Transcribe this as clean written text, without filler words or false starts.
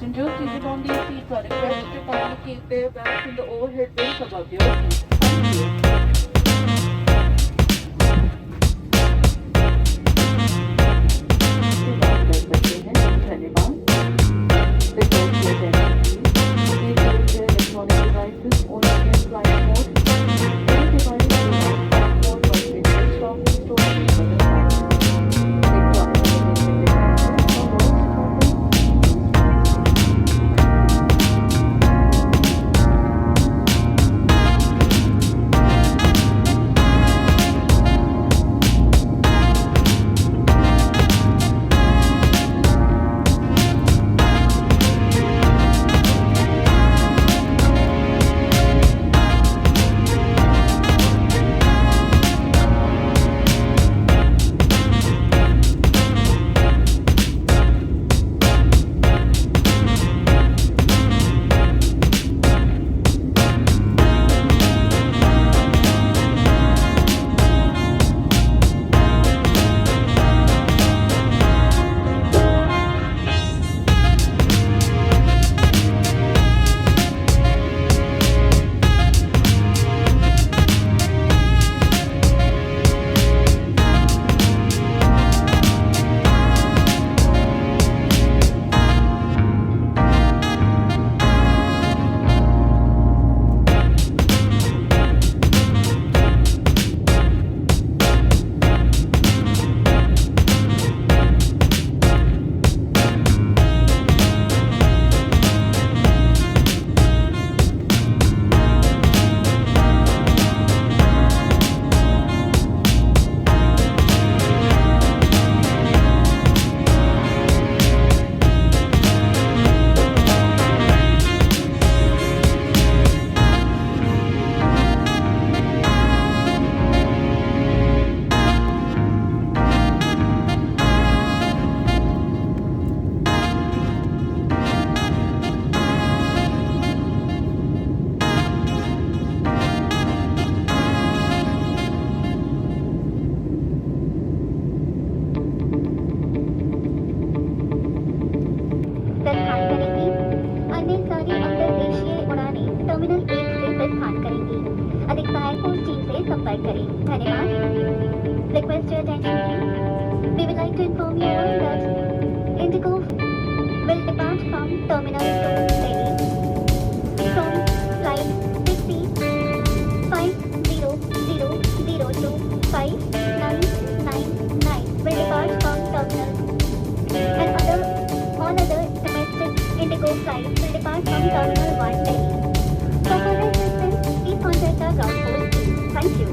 Passengers seated on these seats are requested to kindly keep their bags in the overhead bins above your seat. Thank you. सेवा कर सकते हैं धन्यवाद Request your attention please carry your electronic devices only in flight mode any device in flight mode must be switched off and stored in the flight electronic devices or worse प्रस्थान करेंगी। अन्य सारी अंतर्देशीय उड़ानें टर्मिनल 1 से प्रस्थान करेंगी। अधिक सहायक पोस्ट टीम से संपर्क करें। धन्यवाद। Request your attention please. We would like to inform you all that Indigo will depart from Terminal 2 Delhi from flight 605002 5999 will depart from Terminal and all other domestic Indigo flights will depart from Terminal 1 Delhi. For further assistance, please contact our ground force team. Thank you.